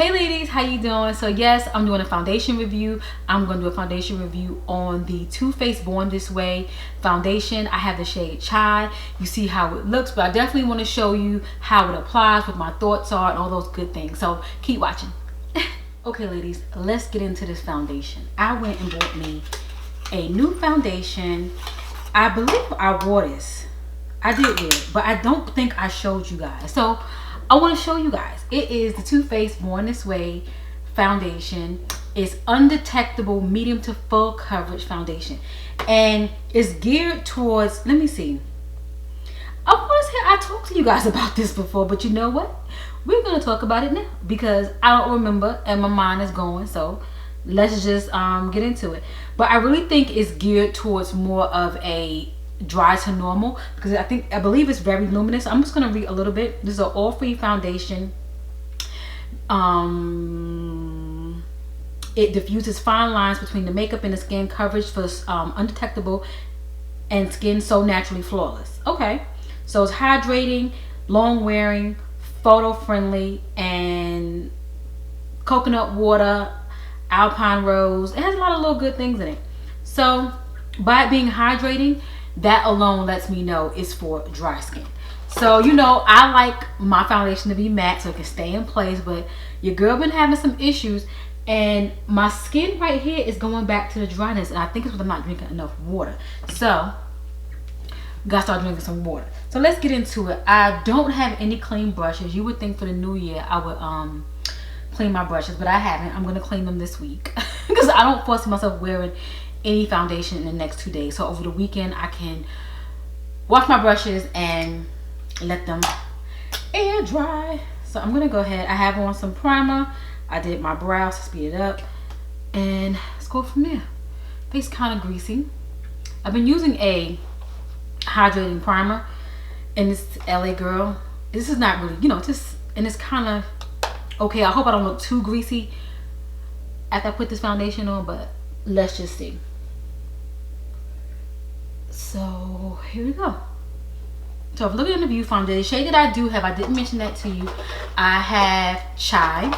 Hey ladies, how you doing? So yes, I'm doing a foundation review. I'm going to do a foundation review on the Too Faced Born This Way foundation. I have the shade Chai. You see how it looks, but I definitely want to show you how it applies, what my thoughts are, and all those good things. So keep watching. Okay ladies, let's get into this foundation. I went and bought me a new foundation. I believe I wore this. I did wear it, but I don't think I showed you guys. So I want to show you guys. It is the Too Faced Born This Way foundation. It's undetectable medium to full coverage foundation, and it's geared towards, let me see, I want to say I talked to you guys about this before, but you know what, we're going to talk about it now because I don't remember and my mind is going. So let's just get into it. But I really think it's geared towards more of a dry to normal, because I believe it's very luminous. I'm just going to read a little bit. This is an oil-free foundation. It diffuses fine lines between the makeup and the skin, coverage for undetectable, and skin so naturally flawless. Okay, so it's hydrating, long wearing, photo friendly, and coconut water, alpine rose. It has a lot of little good things in it. So by it being hydrating, that alone lets me know it's for dry skin. So you know, I like my foundation to be matte so it can stay in place, but your girl been having some issues, and my skin right here is going back to the dryness, and I think it's because I'm not drinking enough water. So gotta start drinking some water. So let's get into it. I don't have any clean brushes. You would think for the new year I would clean my brushes, but I haven't. I'm gonna clean them this week because I don't foresee myself wearing any foundation in the next 2 days. So over the weekend I can wash my brushes and let them air dry. So I'm gonna go ahead. I have on some primer. I did my brows to speed it up, and let's go from there. Face kind of greasy. I've been using a hydrating primer, and this LA Girl. This is not really, you know, just, and it's kind of okay. I hope I don't look too greasy after I put this foundation on, but let's just see. So here we go. So if looking at the viewfinder, the shade that I do have, I didn't mention that to you, I have Chai.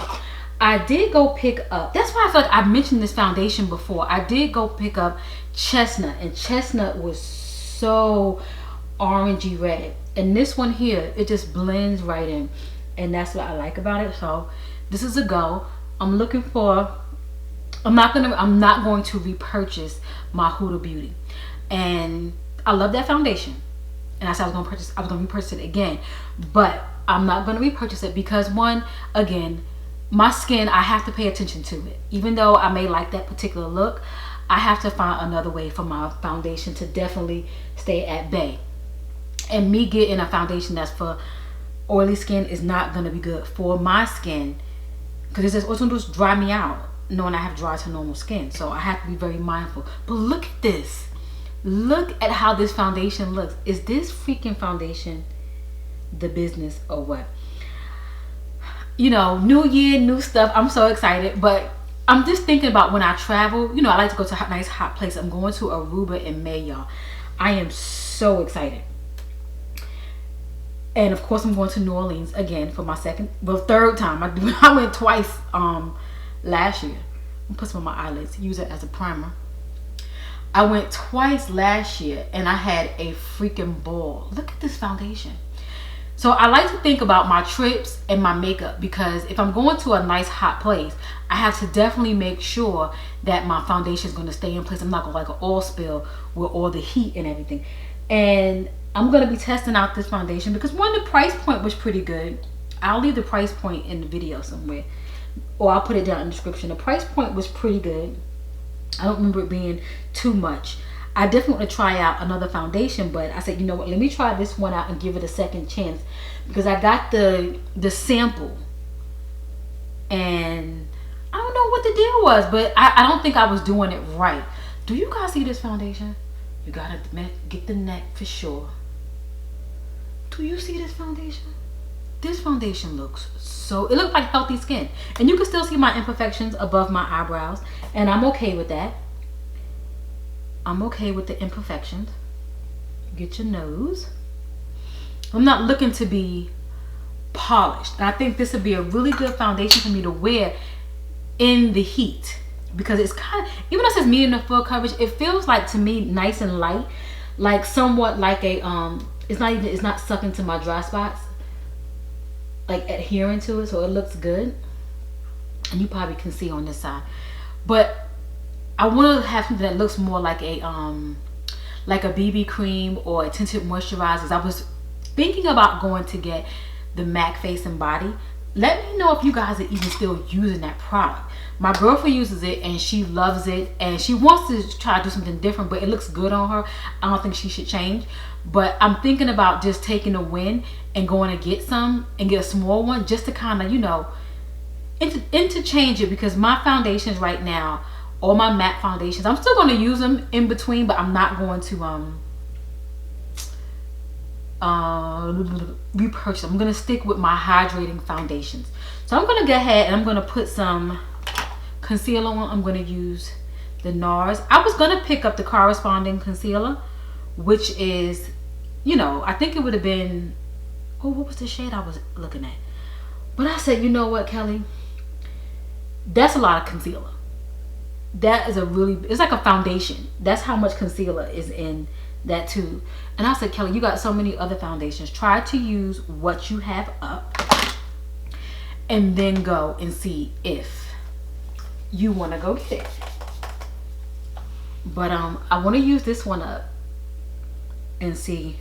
I did go pick up, that's why I feel like I mentioned this foundation before. I did go pick up Chestnut, and Chestnut was so orangey red, and this one here, it just blends right in, and that's what I like about it. So this is a go. I'm looking for, I'm not going to repurchase my Huda Beauty, and I love that foundation, and I said I was going to repurchase it again, but I'm not going to repurchase it because, one, again, my skin, I have to pay attention to it. Even though I may like that particular look, I have to find another way for my foundation to definitely stay at bay. And me getting a foundation that's for oily skin is not going to be good for my skin, because it's just what's going to do is dry me out, knowing I have dry to normal skin. So I have to be very mindful. But look at this. Look at how this foundation looks. Is this freaking foundation the business or what? You know, new year, new stuff. I'm so excited, but I'm just thinking about when I travel. You know, I like to go to a nice hot place. I'm going to Aruba in May, y'all. I am so excited. And of course I'm going to New Orleans again for my third time. I went twice last year. I'm put some on my eyelids, use it as a primer. I went twice last year and I had a freaking ball. Look at this foundation. So I like to think about my trips and my makeup, because if I'm going to a nice hot place, I have to definitely make sure that my foundation is going to stay in place. I'm not going to like an oil spill with all the heat and everything. And I'm going to be testing out this foundation because, one, the price point was pretty good. I'll leave the price point in the video somewhere, or I'll put it down in the description. The price point was pretty good. I don't remember it being too much. I definitely want to try out another foundation, but I said, you know what, let me try this one out and give it a second chance, because I got the sample and I don't know what the deal was, but I don't think I was doing it right. Do you guys see this foundation? You gotta get the neck for sure. Do you see this foundation? This foundation looks so, it looks like healthy skin, and you can still see my imperfections above my eyebrows, and I'm okay with that. I'm okay with the imperfections. Get your nose. I'm not looking to be polished. And I think this would be a really good foundation for me to wear in the heat, because it's kind of, even though it says medium to full coverage, it feels like to me nice and light, like somewhat like a it's not sucking to my dry spots, like adhering to it, so it looks good. And you probably can see on this side, but I want to have something that looks more like a BB cream or a tinted moisturizer. I was thinking about going to get the MAC Face and Body. Let me know if you guys are even still using that product. My girlfriend uses it and she loves it, and she wants to try to do something different, but it looks good on her. I don't think she should change, but I'm thinking about just taking a win and going to get some and get a small one, just to kind of, you know, interchange it, because my foundations right now, all my matte foundations, I'm still going to use them in between, but I'm not going to repurchase. I'm going to stick with my hydrating foundations. So I'm going to go ahead and I'm going to put some concealer on. I'm going to use the NARS. I was going to pick up the corresponding concealer, which is, you know, I think it would have been, oh, what was the shade I was looking at? But I said, you know what, Kelly, that's a lot of concealer. That is a really, it's like a foundation. That's how much concealer is in that tube. And I said, Kelly, you got so many other foundations. Try to use what you have up and then go and see if you want to go get it. But I want to use this one up and see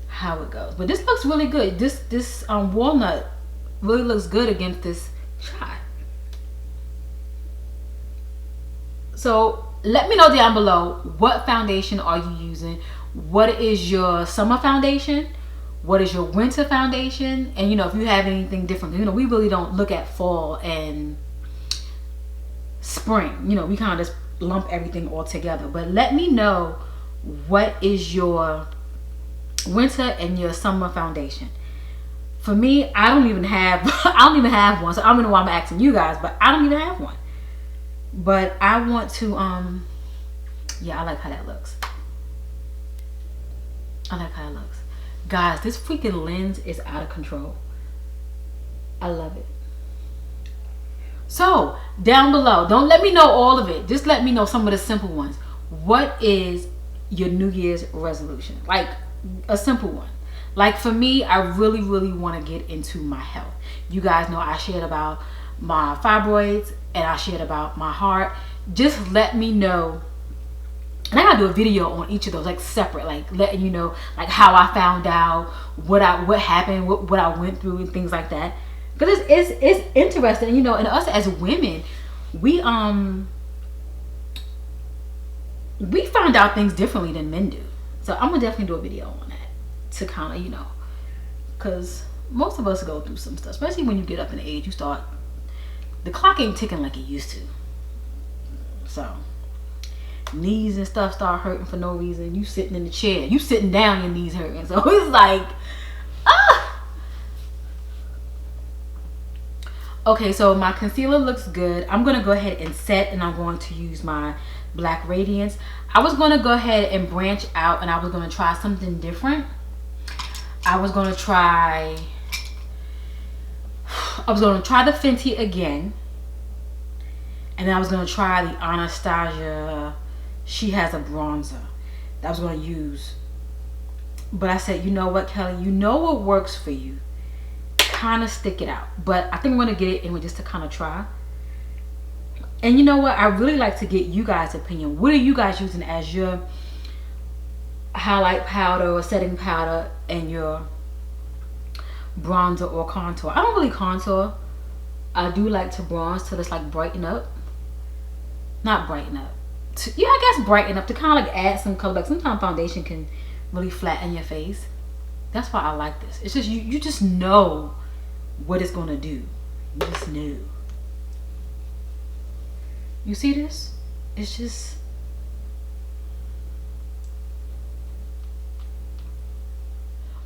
how it goes. But this looks really good. This walnut really looks good against this shot. So let me know down below, what foundation are you using? What is your summer foundation? What is your winter foundation? And you know, if you have anything different, you know, we really don't look at fall and spring. You know, we kind of just lump everything all together. But let me know, what is your winter and your summer foundation? For me, I don't even have one, so I don't know why I'm asking you guys, but I don't even have one. But I want to yeah, I like how that looks. I like how it looks. Guys, this freaking lens is out of control. I love it. So down below, don't let me know all of it, just let me know some of the simple ones. What is your New Year's resolution? Like a simple one. Like for me, I really want to get into my health. You guys know I shared about my fibroids and I shared about my heart. Just let me know, and I gotta do a video on each of those, like separate, like letting you know like how I found out, what happened, what I went through and things like that. Because it's interesting, you know, and us as women, we find out things differently than men do. So I'm gonna definitely do a video on that to kind of, you know, because most of us go through some stuff, especially when you get up in age. You start, the clock ain't ticking like it used to. So knees and stuff start hurting for no reason. You sitting in the chair, you sitting down, your knees hurting. So it's like, ah. Okay, so my concealer looks good. I'm gonna go ahead and set, and I'm going to use my Black Radiance. I was gonna go ahead and branch out, and I was gonna try something different. I was gonna try the Fenty again, and then I was gonna try the Anastasia. She has a bronzer that I was gonna use, but I said, you know what, Kelly, you know what works for you, kind of stick it out. But I think I'm gonna get it anyway, just to kind of try. And you know what, I really like to get you guys' opinion. What are you guys using as your highlight powder or setting powder and your bronzer or contour? I don't really contour. I do like to bronze to just like brighten up. Not brighten up. Yeah, I guess brighten up, to kind of like add some color. Like sometimes foundation can really flatten your face. That's why I like this. It's just, you just know what it's gonna do. You just know. You see this? It's just,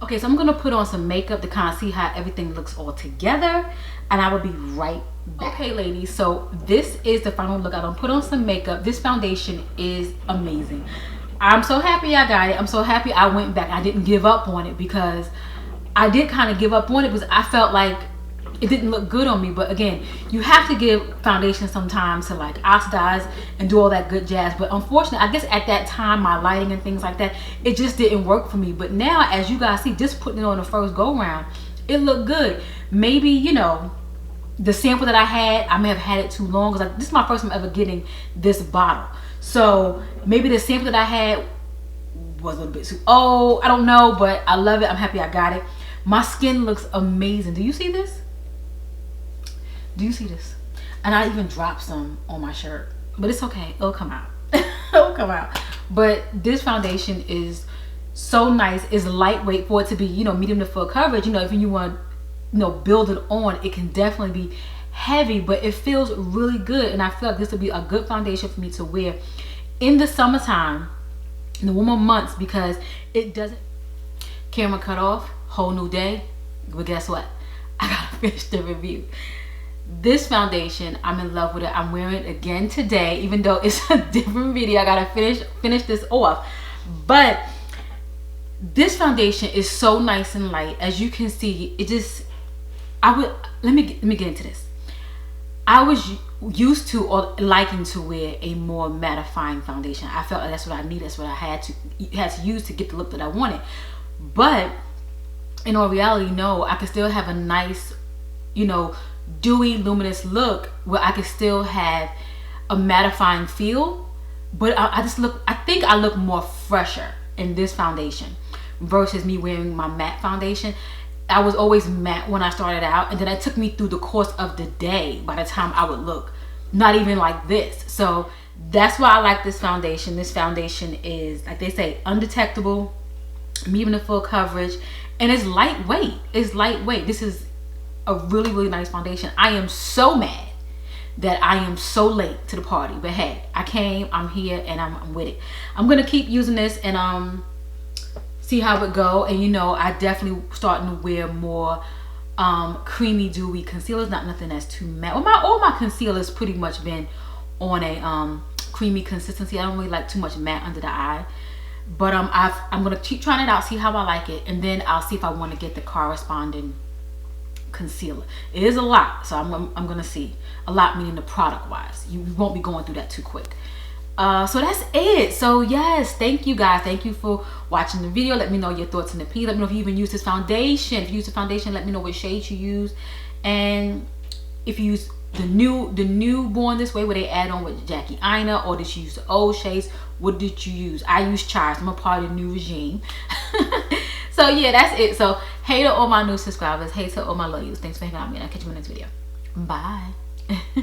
okay, so I'm gonna put on some makeup to kind of see how everything looks all together, and I will be right back. Okay, ladies, so this is the final look. I'm gonna put on some makeup. This foundation is amazing. I'm so happy I got it. I'm so happy I went back. I didn't give up on it, because I did kind of give up on it because I felt like it didn't look good on me. But again, you have to give foundation some time to like oxidize and do all that good jazz. But unfortunately, I guess at that time, my lighting and things like that, it just didn't work for me. But now, as you guys see, just putting it on the first go round, it looked good. Maybe, you know, the sample that I had, I may have had it too long because this is my first time ever getting this bottle. So maybe the sample that I had was a little bit too old. I don't know, but I love it. I'm happy I got it. My skin looks amazing. Do you see this? Do you see this? And I even dropped some on my shirt, but it's okay. It'll come out. It'll come out. But this foundation is so nice. It's lightweight for it to be, you know, medium to full coverage. You know, if you want, you know, build it on, it can definitely be heavy, but it feels really good. And I feel like this would be a good foundation for me to wear in the summertime, in the warmer months, because it doesn't. Camera cut off, whole new day. But guess what? I gotta finish the review. This foundation, I'm in love with it. I'm wearing it again today, even though it's a different video. I gotta finish this off. But this foundation is so nice and light. As you can see, it just, let me get into this. I was used to or liking to wear a more mattifying foundation. I felt like that's what I needed. That's what I had to use to get the look that I wanted. But in all reality, no, I could still have a nice, you know, dewy, luminous look where I could still have a mattifying feel. But I think I look more fresher in this foundation versus me wearing my matte foundation. I was always matte when I started out, and then it took me through the course of the day by the time I would look not even like this. So that's why I like this foundation. This foundation is, like they say, undetectable, medium to full coverage, and it's lightweight. It's lightweight. This is a really, really nice foundation. I am so mad that I am so late to the party, but hey, I came, I'm here, and I'm with it. I'm gonna keep using this and see how it go. And you know, I definitely starting to wear more creamy, dewy concealers. Not nothing that's too matte. Well, all my concealers pretty much been on a creamy consistency. I don't really like too much matte under the eye. But I'm gonna keep trying it out, see how I like it, and then I'll see if I want to get the corresponding concealer. It is a lot, so I'm gonna see. A lot meaning the product wise. You won't be going through that too quick. So that's it. So yes, thank you guys. Thank you for watching the video. Let me know your thoughts and opinions. Let me know if you even use this foundation. If you use the foundation, let me know what shades you use. And if you use the new Born This Way, where they add on with Jackie Aina, or did you use the old shades? What did you use? I use Chars. I'm a part of the new regime. So yeah, that's it. So hey to all my new subscribers. Hey to all my loyals. Thanks for hanging out with me. I'll catch you in the next video. Bye.